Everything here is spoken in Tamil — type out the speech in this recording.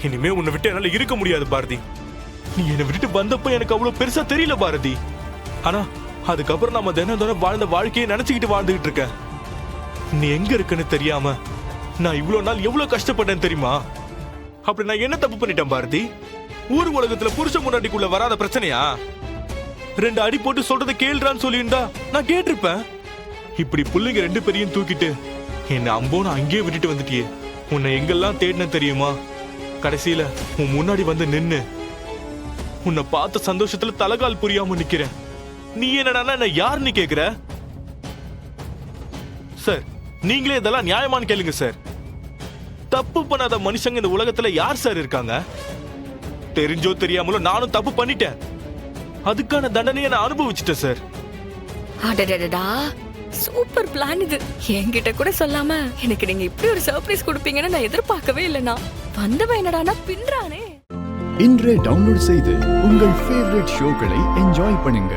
இனிமே உன்னை விட்டு என்னால இருக்க முடியாது பாரதி. நீ என்னை விட்டுட்டு வந்தப்ப எனக்கு அவ்வளவு பெருசா தெரியல பாரதி. ஆனா அதுக்கப்புறம் நம்ம தினம் தினம் வாழ்ந்த வாழ்க்கையை நினைச்சுக்கிட்டு வாழ்ந்துகிட்டு இருக்கேன். நீ எங்க இருக்குன்னு தெரியாம நான் இவ்வளவு நாள் எவ்வளவு கஷ்டப்பட்டேன் தெரியுமா? அப்படி நான் என்ன தப்பு பண்ணிட்டேன் பாரதி? ஊர் உலகத்துல புருஷ முன்னாடிக்குள்ள வராத பிரச்சனையா? 2 அடி போட்டு சொல்றத கேள்றான்னு சொல்லியிருந்தா நான் கேட்டிருப்பேன். இப்படி புள்ளைங்க 2 பேரையும் தூக்கிட்டு என்ன அம்போன்னு அங்கேயே விட்டுட்டு வந்துட்டியே. உன்னை எங்கெல்லாம் தேடின தெரியுமா? கடைசியில உன் முன்னாடி வந்து நின்னு உன்னை பார்த்த சந்தோஷத்துல தலகால் புரியாம நிக்கிறேன். நீ என்னடா என்ன யாருன்னு கேக்குற? சார், நீங்களே இதெல்லாம் நியாயமான்னு கேளுங்க சார். தப்பு பண்ணாத மனுஷங்க இந்த உலகத்துல யார் சார் இருக்காங்க? தெரிஞ்சோ தெரியாமலோ நானும் தப்பு பண்ணிட்டேன். அதுக்கான தண்டனையை நான் அனுபவிச்சிட்டேன் சார். அடடடடா, சூப்பர் பிளான் இது. என்கிட்ட கூட சொல்லாம எனக்கு நீங்க இப்படி ஒரு சர்ப்ரைஸ் கொடுப்பீங்கன்னு நான் எதிர்பார்க்கவே இல்லைனா. வந்தவன் என்னடானா பின்றானே. இன்றே டவுன்லோட் செய்து உங்கள் ஃபேவரட் ஷோக்களை என்ஜாய் பண்ணுங்க.